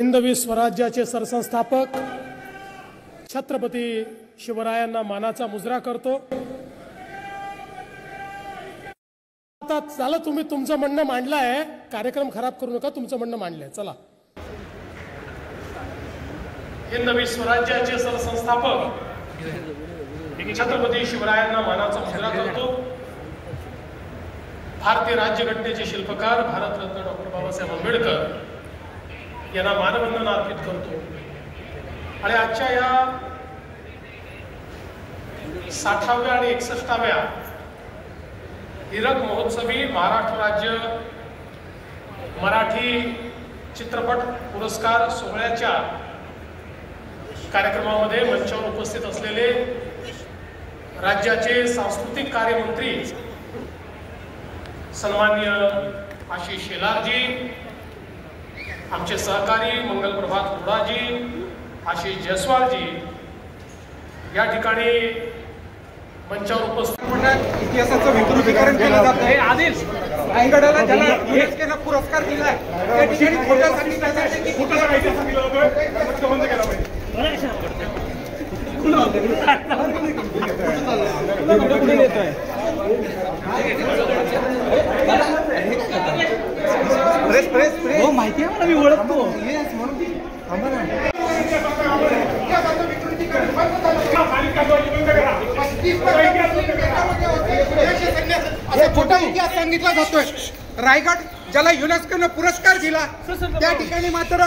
हिंदवी स्वराज्याचे सरसंस्थापक छत्रपती शिवरायांना मानाचा मुजरा करतो। आता चला, तुम्ही तुमचं म्हणणं मांडलं आहे, कार्यक्रम खराब करू नका, तुमचं म्हणणं मांडलंय, चला। हिंदवी स्वराज्याचे सरसंस्थापक छत्रपती शिवरायांना मानाचा मुजरा करतो। भारतीय राज्यघटनेचे शिल्पकार भारतरत्न डॉक्टर बाबासाहेब आंबेडकर यांना मानवंदना अर्पित करतो। आणि आजच्या या 60व्या आणि 61व्या हीरक महोत्सवी महाराष्ट्र राज्य मराठी चित्रपट पुरस्कार सोहळ्याच्या कार्यक्रमामध्ये मंचावर उपस्थित असलेले राज्याचे सांस्कृतिक कार्यमंत्री सन्माननीय आशिष शेलारजी, आमचे सहकारी मंगलप्रभात हुडाजी, आशिष जयस्वालजी या ठिकाणी मंचावर उपस्थित। इतिहासाचं विकृतीकरण केलं जातं आहे। आदेश रायगडाला ज्याला युनेस्कोने पुरस्कार दिलाय त्या ठिकाणी खोटं सांगितलं जातं की खोटं सांगितलं जातं, बंद केला पाहिजे। प्रेस प्रेस प्रेस हो, माहिती आहे मला, मी ओळखतो। खोटा इतिहास सांगितला जातोय। रायगड ज्याला युनेस्कोने पुरस्कार दिला त्या ठिकाणी मात्र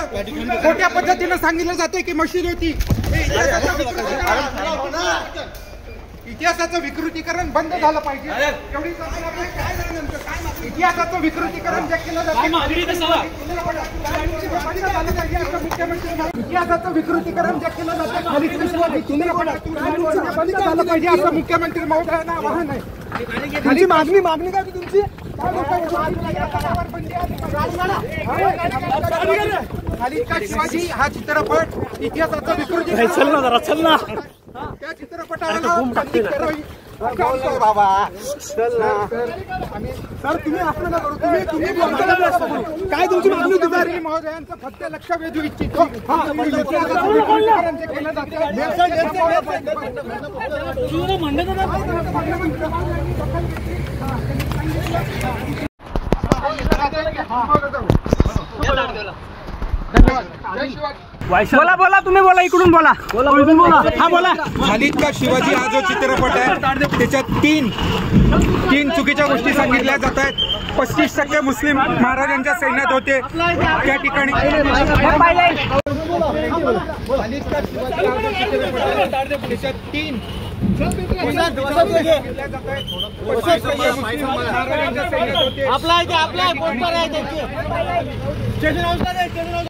खोट्या पद्धतीने सांगितलं जाते की मशीद होती। इतिहासाचं विकृतीकरण बंद झालं पाहिजे। एवढी इतिहासाचं विकृतीकरण जे केलं जातं, इतिहासाचं विकृतीकरण जे केलं जातं बंद झालं पाहिजे असं मुख्यमंत्री महोदयांना आवाहन आहे। खाली मागणी काय तुमची? खालीदचा शिवाजी हा चित्रपट इतिहासाचं विकृतीकरण त्या चित्रपटाला बाबा चल ना सर, तुम्ही असं ना करू, तुम्ही काय तुमची मागणी होती? महोदयांचं फक्त लक्ष वेधू इच्छितो केलं बोला बोला, तुम्ही बोला, इकडून बोला, हा बोला। खालीदचा शिवाजी हा जो चित्रपट आहे त्याच्यात तीन चुकीच्या गोष्टी सांगितल्या जात आहेत। 35% मुस्लिम महाराजांच्या सैन्यात होते त्या ठिकाणी। आपला